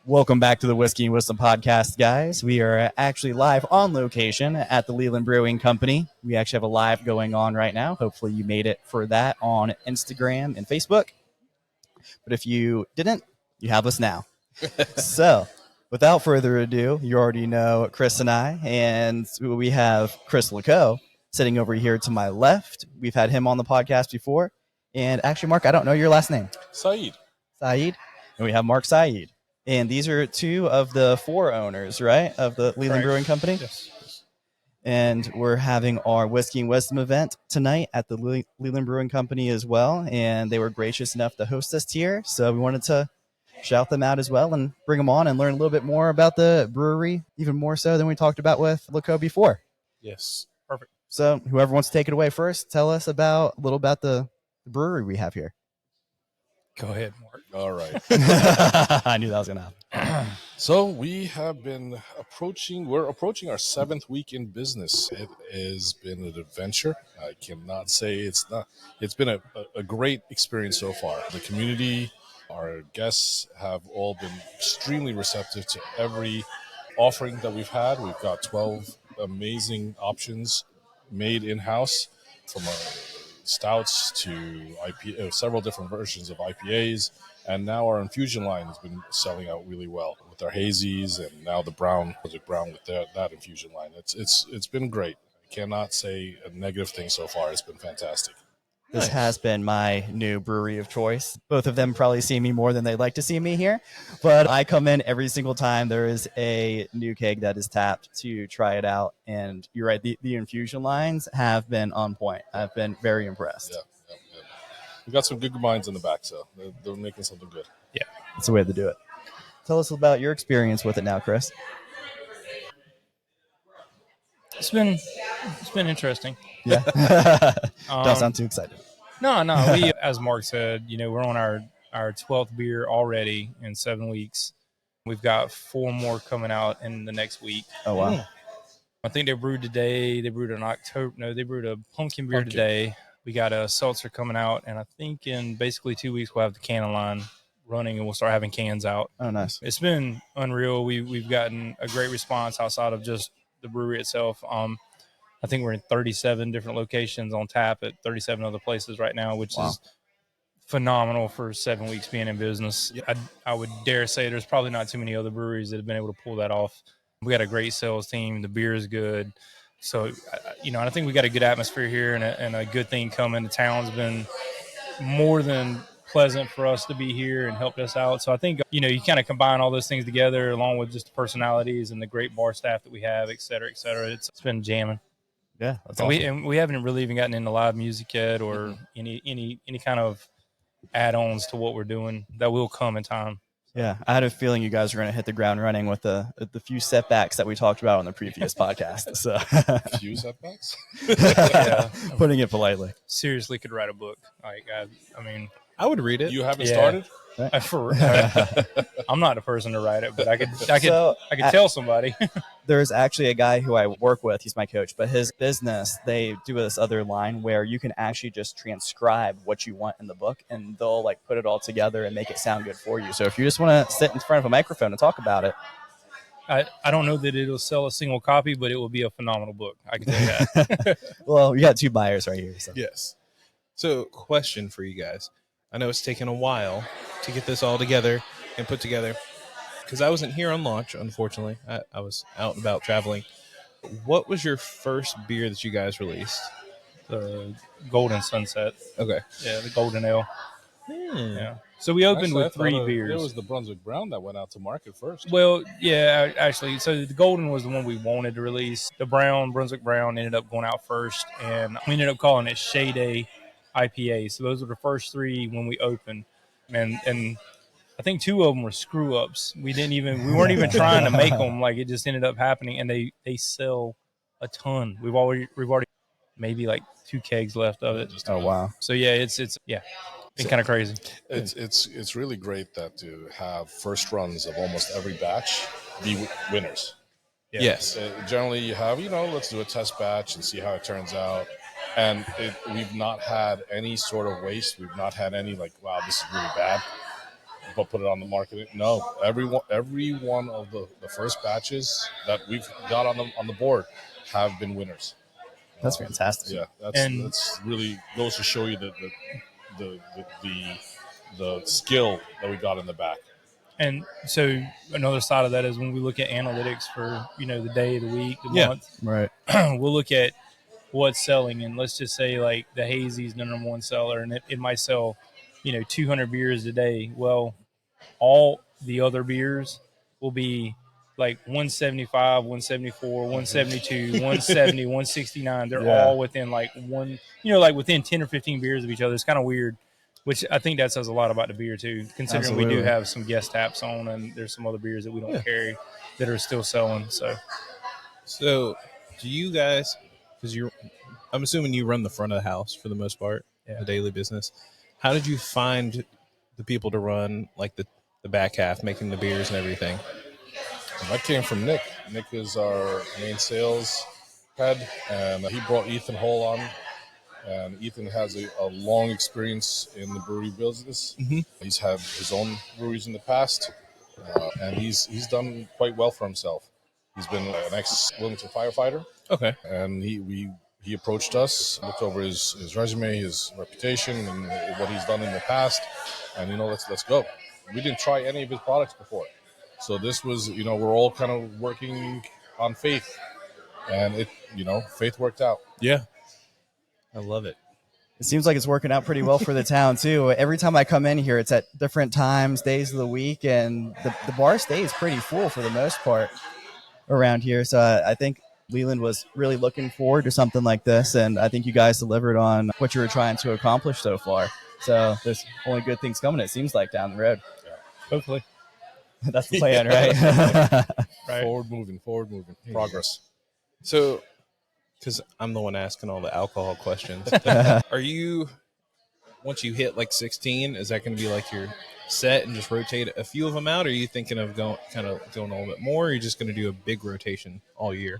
Welcome back to the Whiskey and Wisdom podcast, guys. We are actually live on location at the Leland Brewing Company. We actually have a live going on right now. Hopefully you made it for that on Instagram and Facebook. But if you didn't, you have us now. So without further ado, you already know Chris and I, and we have Chris Leco sitting over here to my left. We've had him on the podcast before. And actually, Mark, I don't know your last name. Saeed. And we have Mark Saeed. And these are two of the four owners, right, of the Leland Brewing Company? Yes. And we're having our Whiskey and Wisdom event tonight at the Leland Brewing Company as well. And they were gracious enough to host us here. So we wanted to shout them out as well and bring them on and learn a little bit more about the brewery, even more so than we talked about with Leco before. Yes. Perfect. So whoever wants to take it away first, tell us a little about the brewery we have here. Go ahead, Mark. All right. I knew that was going to happen. So we have been we're approaching our 7th week in business. It has been an adventure. I cannot say it's not. It's been a great experience so far. The community, our guests have all been extremely receptive to every offering that we've had. We've got 12 amazing options made in-house, from our stouts to several different versions of IPAs. And now our infusion line has been selling out really well with our hazies, and now the Project Brown with that infusion line. It's been great. I cannot say a negative thing so far. It's been fantastic. This has been my new brewery of choice. Both of them probably see me more than they'd like to see me here, but I come in every single time there is a new keg that is tapped to try it out. And you're right, the infusion lines have been on point. I've been very impressed. Yeah. We got some good minds in the back, so they're making something good. Yeah, that's the way to do it. Tell us about your experience with it now, Chris. It's been interesting. Yeah. Don't sound too excited. No. We, as Mark said, we're on our 12th beer already in 7 weeks. We've got 4 more coming out in the next week. Oh, wow. I think they brewed today. They brewed they brewed a pumpkin beer today. We got a seltzer coming out, and I think in basically 2 weeks we'll have the canning line running, and we'll start having cans out. Oh, nice. It's been unreal. We've gotten a great response outside of just the brewery itself. I think we're in 37 different locations on tap at 37 other places right now, which is phenomenal for 7 weeks being in business. I would dare say there's probably not too many other breweries that have been able to pull that off. We got a great sales team. The beer is good. So, I think we got a good atmosphere here and a good thing coming. The town's been more than pleasant for us to be here and helped us out. So I think, you kind of combine all those things together along with just the personalities and the great bar staff that we have, et cetera, et cetera. It's been jamming. Yeah, that's awesome. We haven't really even gotten into live music yet or any kind of add-ons to what we're doing that will come in time. Yeah, I had a feeling you guys were going to hit the ground running with the few setbacks that we talked about on the previous podcast. So, Few setbacks? Yeah. Putting it politely. Seriously could write a book. Like, I would read it. You haven't started? I'm not the person to write it, but I could tell somebody. There's actually a guy who I work with. He's my coach, but his business, they do this other line where you can actually just transcribe what you want in the book, and they'll put it all together and make it sound good for you. So if you just want to sit in front of a microphone and talk about it, I don't know that it'll sell a single copy, but it will be a phenomenal book. I can tell you that. Well, we got 2 buyers right here. So. Yes. So, question for you guys. I know it's taken a while to get this all together and put together because I wasn't here on launch, unfortunately. I was out and about traveling. What was your first beer that you guys released? The Golden Sunset. Okay. Yeah, the Golden Ale. Yeah. So we opened with 3 beers. It was the Brunswick Brown that went out to market first. Well, yeah, actually. So the Golden was the one we wanted to release. The Brunswick Brown ended up going out first, and we ended up calling it Shea Day IPA. So those were the first 3 when we opened, and I think 2 of them were screw ups. We weren't even trying to make them. It just ended up happening, and they sell a ton. We've already maybe 2 kegs left of it. Oh wow! So yeah, it's been kind of crazy. It's really great that to have first runs of almost every batch be winners. Yeah. Yes. Generally, you have let's do a test batch and see how it turns out. And we've not had any sort of waste. We've not had any wow, this is really bad. but put it on the market. No, every one of the first batches that we've got on the board have been winners. That's fantastic. Yeah, that's really goes to show you the skill that we got in the back. And so another side of that is when we look at analytics for, the day, the week, the month, Right. we'll look at what's selling. And let's just say like the hazy's the number one seller, and it might sell, 200 beers a day. Well, all the other beers will be like 175, 174, 172, 170, 169. They're all within like like within 10 or 15 beers of each other. It's kind of weird, which I think that says a lot about the beer too, considering we do have some guest taps on, and there's some other beers that we don't carry that are still selling. So do you guys, because I'm assuming you run the front of the house for the most part, the daily business. How did you find the people to run like the back half, making the beers and everything? That came from Nick. Nick is our main sales head, and he brought Ethan Hole on. And Ethan has a long experience in the brewery business. Mm-hmm. He's had his own breweries in the past, and he's done quite well for himself. He's been an ex-Wilmington firefighter. Okay. And he approached us, looked over his resume, his reputation, and what he's done in the past, and let's go. We didn't try any of his products before, so this was we're all kind of working on faith, and faith worked out. Yeah, I love it. It seems like it's working out pretty well for the town too. Every time I come in here, it's at different times, days of the week, and the bar stays pretty full for the most part around here. So I think Leland was really looking forward to something like this, and I think you guys delivered on what you were trying to accomplish so far. So there's only good things coming, it seems like, down the road. Yeah. Hopefully. That's the plan, right? Right. Forward moving, progress. So, because I'm the one asking all the alcohol questions, are you, once you hit like 16, is that going to be like your set and just rotate a few of them out? Or are you thinking of going a little bit more? Or are you just going to do a big rotation all year?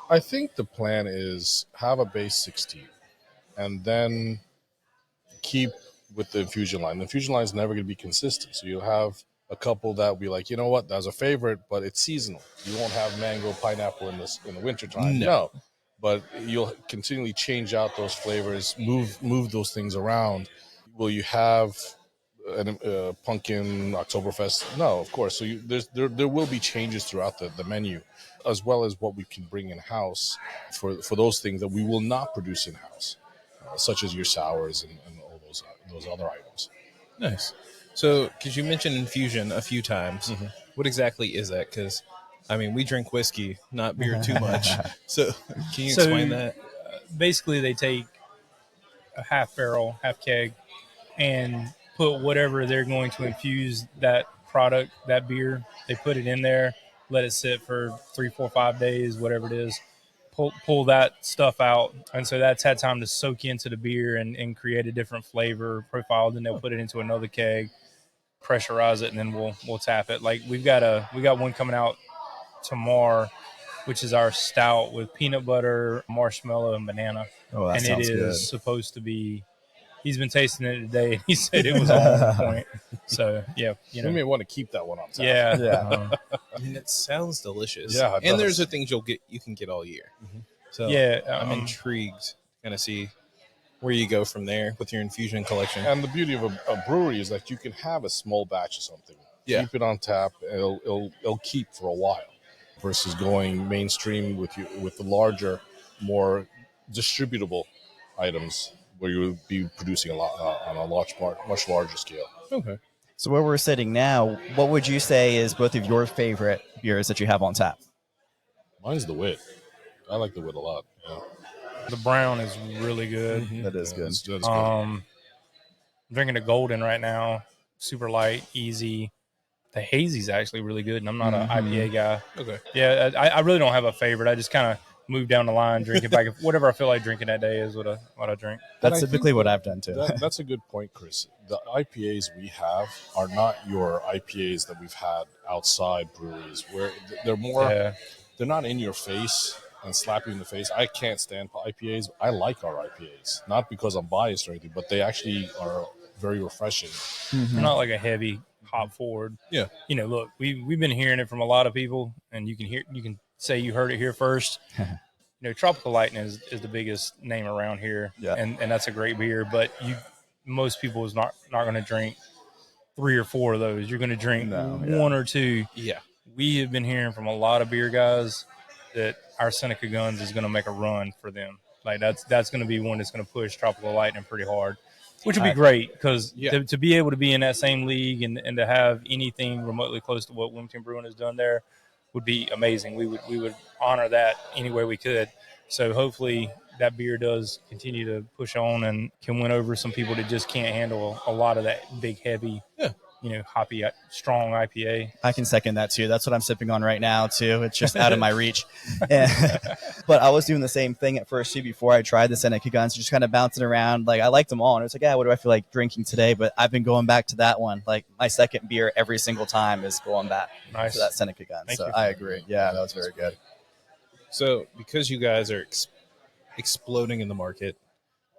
I think the plan is have a base 16 and then keep with the infusion line. The infusion line is never going to be consistent. So you'll have a couple that will be like, that's a favorite, but it's seasonal. You won't have mango, pineapple in the wintertime. No. But you'll continually change out those flavors, move those things around. Will you have a pumpkin Oktoberfest? No, of course. So there will be changes throughout the menu, as well as what we can bring in-house for those things that we will not produce in-house, such as your sours and all those other items. Nice. So, because you mentioned infusion a few times, what exactly is that? Because, we drink whiskey, not beer too much. So, can you explain that? Basically, they take a half barrel, half keg, and put whatever they're going to infuse that product, that beer, they put it in there, let it sit for 3, 4, 5 days, whatever it is, pull that stuff out. And so that's had time to soak into the beer and create a different flavor profile. Then they'll put it into another keg, pressurize it, and then we'll tap it. Like we got one coming out tomorrow, which is our stout with peanut butter, marshmallow, and banana. Oh, that sounds good. Supposed to be. He's been tasting it today, and he said it was on point. So yeah, You may want to keep that one on tap. Yeah. It sounds delicious. Yeah, and there's the things you can get all year. So yeah, I'm intrigued to kind of see where you go from there with your infusion collection. And the beauty of a brewery is that you can have a small batch of something, keep it on tap, and it'll keep for a while, versus going mainstream with the larger, more distributable items where you would be producing a lot on a much larger scale. Okay. So where we're sitting now, what would you say is both of your favorite beers that you have on tap? Mine's the Wit. I like the Wit a lot. Yeah. the brown is really good. That is good. That's good. I'm drinking a golden right now, super light, easy. The hazy's actually really good, and I'm not an IPA guy. Okay. Yeah, I really don't have a favorite. I just kind of move down the line, drink it back. Whatever I feel like drinking that day is what I drink. That's typically what I've done too. That's a good point, Chris. The IPAs we have are not your IPAs that we've had outside breweries, where they're more, they're not in your face and slap you in the face. I can't stand IPAs. I like our IPAs, not because I'm biased or anything, but they actually are very refreshing. They're not like a heavy hop forward. Yeah. Look, we've been hearing it from a lot of people, and you can say you heard it here first. Tropical Lightning is the biggest name around here, and that's a great beer. But most people is not going to drink 3 or 4 of those. You're going to drink 1 or 2. Yeah. We have been hearing from a lot of beer guys that our Seneca Guns is going to make a run for them. Like that's going to be one that's going to push Tropical Lightning pretty hard, which would be great because to be able to be in that same league and to have anything remotely close to what Wilmington Brewing has done there would be amazing. We would honor that any way we could. So hopefully that beer does continue to push on and can win over some people that just can't handle a lot of that big, heavy, hoppy, strong IPA. I can second that too. That's what I'm sipping on right now too. It's just out of my reach. But I was doing the same thing at first too before I tried the Seneca Guns, just kind of bouncing around. Like I liked them all, and it's like, what do I feel like drinking today? But I've been going back to that one. Like my second beer every single time is going back to that Seneca Gun. So I agree. Yeah, that was very good. So because you guys are exploding in the market,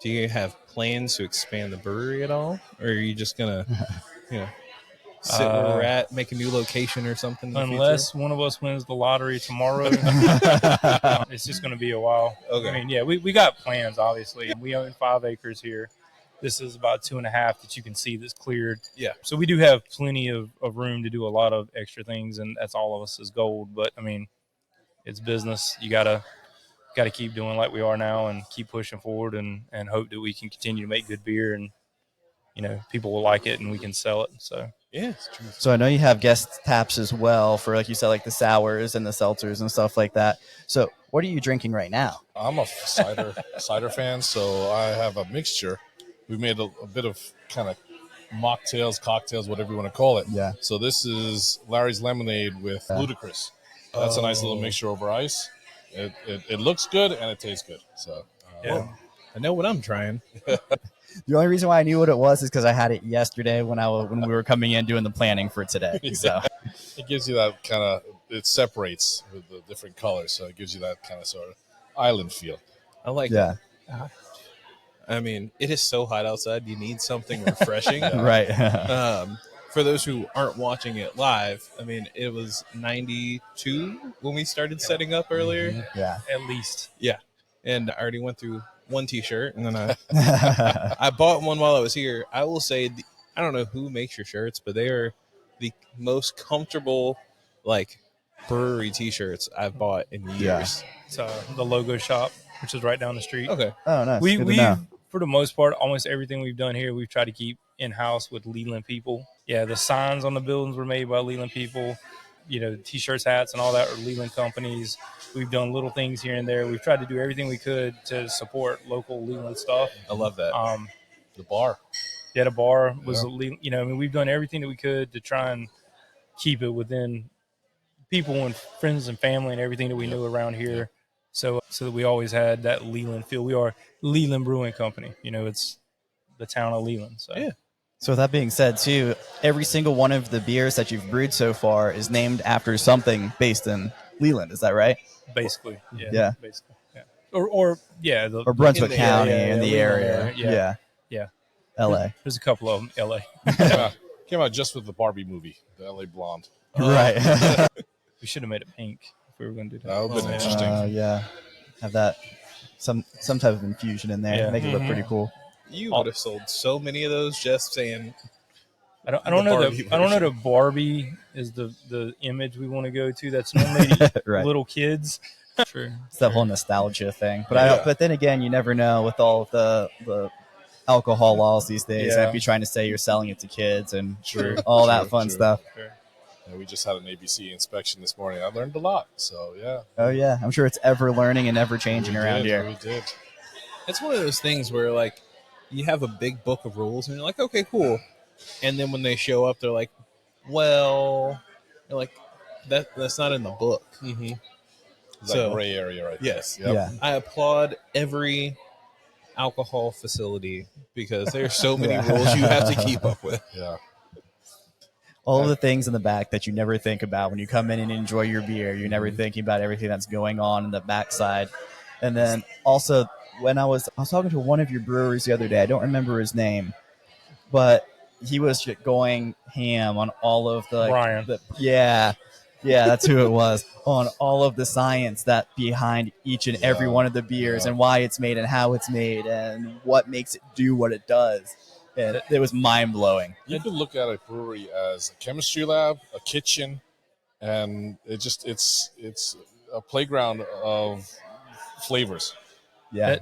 do you have plans to expand the brewery at all, or are you just gonna, sit where we're at, make a new location or something? Unless one of us wins the lottery tomorrow, it's just going to be a while. Okay. I mean, we got plans, obviously. We own 5 acres here. This is about 2.5 that you can see that's cleared. Yeah. So we do have plenty of room to do a lot of extra things, and that's all of us is gold. But, I mean, it's business. You got to keep doing like we are now and keep pushing forward and hope that we can continue to make good beer and, people will like it and we can sell it. So. Yeah, it's true. So I know you have guest taps as well for, like you said, like the sours and the seltzers and stuff like that. So what are you drinking right now? I'm a cider fan, so I have a mixture. We made a bit of kind of mocktails, cocktails, whatever you want to call it. Yeah. So this is Larry's Lemonade with Ludacris. That's a nice little mixture over ice. It looks good and it tastes good. So I know what I'm trying. The only reason why I knew what it was is because I had it yesterday when we were coming in doing the planning for today. So it gives you that kind of, it separates with the different colors, so it gives you that kind of sort of island feel. I like it. I mean, it is so hot outside. You need something refreshing. Right. For those who aren't watching it live, I mean, it was 92 when we started setting up earlier. Yeah. At least. Yeah. And I already went through one T-shirt, and then I bought one while I was here. I will say, I don't know who makes your shirts, but they are the most comfortable, brewery T-shirts I've bought in years. It's the Logo Shop, which is right down the street. Okay. Oh, nice. We for the most part, almost everything we've done here, we've tried to keep in-house with Leland people. Yeah, the signs on the buildings were made by Leland people. T-shirts, hats, and all that are Leland companies. We've done little things here and there. We've tried to do everything we could to support local Leland stuff. I love that. The bar. Yeah, the bar was, we've done everything that we could to try and keep it within people and friends and family and everything that we knew around here. So that we always had that Leland feel. We are Leland Brewing Company. It's the town of Leland. So. Yeah. So with that being said, too, every single one of the beers that you've brewed so far is named after something based in Leland. Is that right? Basically, yeah. Basically, yeah. Or Brunswick County in the area. area. Yeah. L.A. There's a couple of them. L.A. Came out just with the Barbie movie, the L.A. Blonde. Right. We should have made it pink if we were going to do that. That would have been interesting. Yeah. Have that some type of infusion in there. Yeah. Make it look pretty cool. You would have sold so many of those just saying. I don't know that Barbie is the image we want to go to. That's normally right. Little kids. True. It's that whole nostalgia thing. But but then again, you never know with all of the alcohol laws these days. Yeah. If you're trying to say you're selling it to kids and all that fun stuff. Sure. Yeah, we just had an ABC inspection this morning. I learned a lot. So yeah. Oh yeah, I'm sure it's ever learning and ever changing around here. We did. It's one of those things where you have a big book of rules and you're like, okay, cool. And then when they show up, they're like, well, you're like, that's not in the book. Mm-hmm. It's So, like gray area right yes. there. Yep. Yeah. I applaud every alcohol facility because there's so many rules you have to keep up with. Yeah. All of the things in the back that you never think about when you come in and enjoy your beer. You're never thinking about everything that's going on in the backside. And then also when I was talking to one of your brewers the other day, I don't remember his name, but he was going ham on all of the, Brian. Yeah, that's who it was, on all of the science that behind each and every one of the beers and why it's made and how it's made and what makes it do what it does. And it was mind blowing. You could look at a brewery as a chemistry lab, a kitchen, and it's a playground of flavors. Yeah.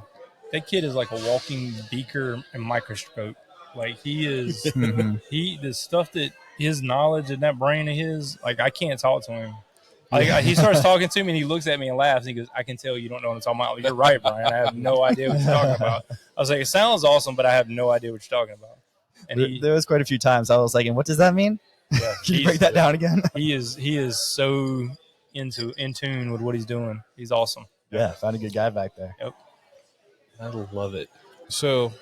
That kid is like a walking beaker and microscope. Like he is, the stuff that his knowledge and that brain of his, like I can't talk to him. Like he starts talking to me and he looks at me and laughs and he goes, "I can tell you don't know what I'm talking about." You're right, Brian. I have no idea what you're talking about. I was like, it sounds awesome, but I have no idea what you're talking about. And there was quite a few times I was like, "And what does that mean?" Yeah, Can you break that down again? He is so in tune with what he's doing. He's awesome. Yeah, found a good guy back there. Yep. I love it. So,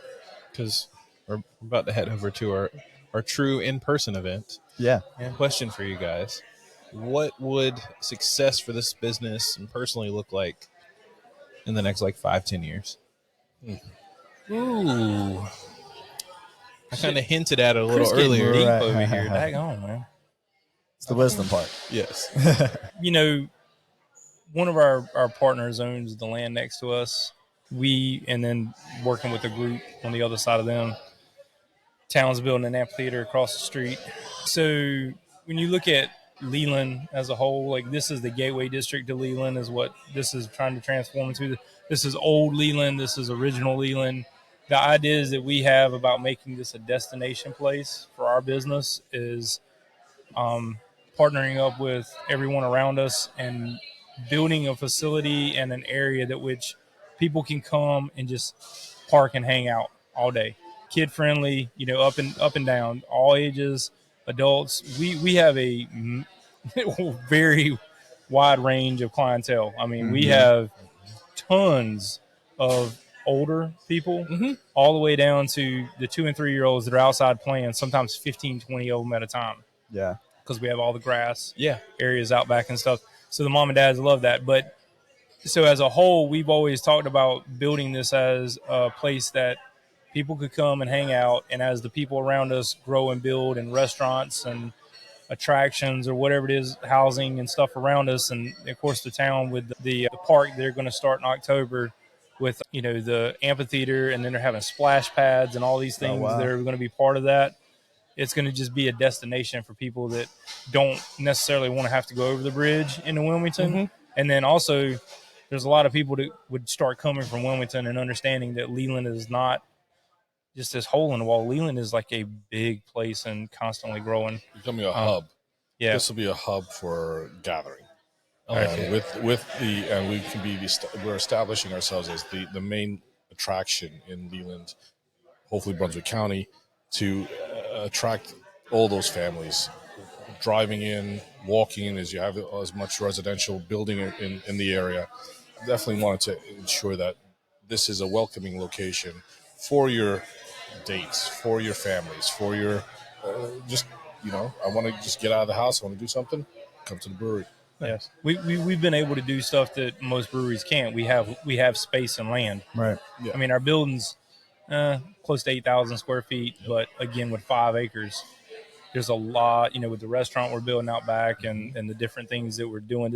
because we're about to head over to our true in-person event. Yeah. Question for you guys. What would success for this business and personally look like in the next 5-10 years? Ooh. I kind of hinted at it a little Chris getting earlier. deep Right. over here. Daggone, man. It's the wisdom part. Yes. One of our partners owns the land next to us. And then working with a group on the other side of them. Town's building an amphitheater across the street. So when you look at Leland as a whole, this is the gateway district to Leland is what this is trying to transform into. This is old Leland. This is original Leland. The ideas that we have about making this a destination place for our business is partnering up with everyone around us and building a facility and an area that which people can come and just park and hang out all day. Kid friendly, up and down, all ages, adults. We have a very wide range of clientele. I mean, we have tons of older people all the way down to the 2 and 3 year olds that are outside playing, sometimes 15, 20 of them at a time. Yeah. Because we have all the grass areas out back and stuff. So the mom and dads love that. But so as a whole, we've always talked about building this as a place that people could come and hang out. And as the people around us grow and build and restaurants and attractions or whatever it is, housing and stuff around us. And of course, the town with the park, they're going to start in October with, the amphitheater, and then they're having splash pads and all these things that are going to be part of that. It's going to just be a destination for people that don't necessarily want to have to go over the bridge into Wilmington. And then also there's a lot of people that would start coming from Wilmington and understanding that Leland is not just this hole in the wall. Leland is like a big place and constantly growing. Becoming a hub. Yeah. This will be a hub for gathering. Okay. We're establishing ourselves as the main attraction in Leland, hopefully Brunswick County, to attract all those families driving in, walking in, as you have as much residential building in the area. Definitely wanted to ensure that this is a welcoming location for your dates, for your families, for your I want to just get out of the house, I want to do something, come to the brewery. Yes, we've been able to do stuff that most breweries can't. We have space and land. Right. Yeah. I mean, our building's close to 8,000 square feet, but again, with 5 acres, there's a lot. With the restaurant we're building out back and the different things that we're doing.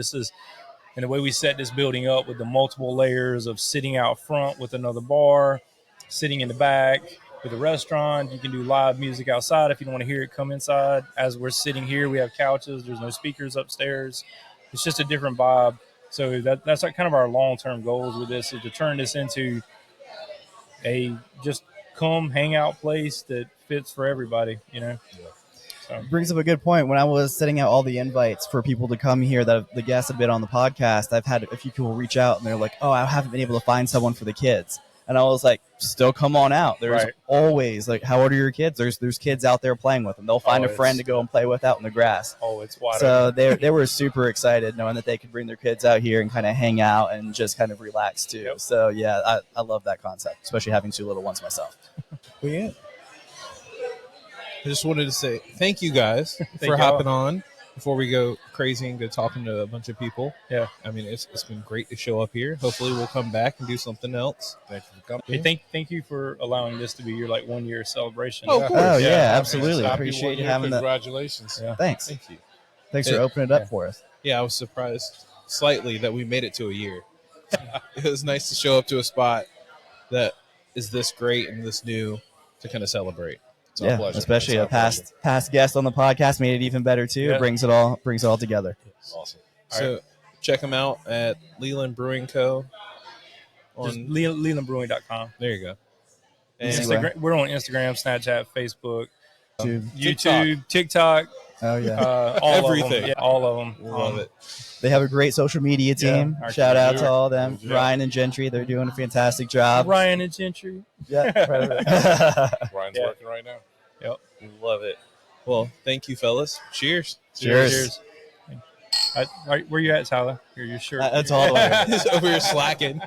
And the way we set this building up with the multiple layers of sitting out front with another bar, sitting in the back with a restaurant. You can do live music outside. If you don't want to hear it, come inside. As we're sitting here, we have couches. There's no speakers upstairs. It's just a different vibe. So that's kind of our long-term goals with this, is to turn this into a just come hang out place that fits for everybody, So. Brings up a good point. When I was setting out all the invites for people to come here, that the guests have been on the podcast, I've had a few people reach out and they're like, "Oh, I haven't been able to find someone for the kids." And I was like, "Still come on out. There's always how old are your kids? There's kids out there playing with them. They'll find a friend to go and play with out in the grass." Oh, it's wide So they were super excited knowing that they could bring their kids out here and kind of hang out and just kind of relax too. Yep. So yeah, I love that concept, especially having 2 little ones myself. Well, yeah. I just wanted to say thank you guys for you hopping on before we go crazy and go talking to a bunch of people, Yeah. I mean, it's been great to show up here. Hopefully, we'll come back and do something else. Thank you for coming. Hey, thank you for allowing this to be your 1 year celebration. Oh, of course. Oh yeah, Happy- absolutely. happy Appreciate 1 you year. having that. Congratulations. Yeah. Thanks. Thank you. Thanks for opening it up for us. Yeah, I was surprised slightly that we made it to a year. It was nice to show up to a spot that is this great and this new to kind of celebrate. It's our Yeah, pleasure. especially It's a our pleasure. past guest on the podcast made it even better too. Yeah. It brings it all together. Awesome. So check them out at Leland Brewing Co. Just On lelandbrewing.com. there you go. And Instagram. We're on Instagram, Snapchat, Facebook, Dude. YouTube, TikTok, Oh yeah, all Everything. of them. Yeah, all of them. love it. they have a great social media team. our Shout out team. to all of them. Yeah. Ryan and Gentry, they're doing a fantastic job. Ryan and Gentry. Yeah, Ryan's Yeah. working right now. Love it. Well, thank you, fellas. Cheers. Cheers. Where you at, Tyler? Your shirt. That's all the way. Over here slacking.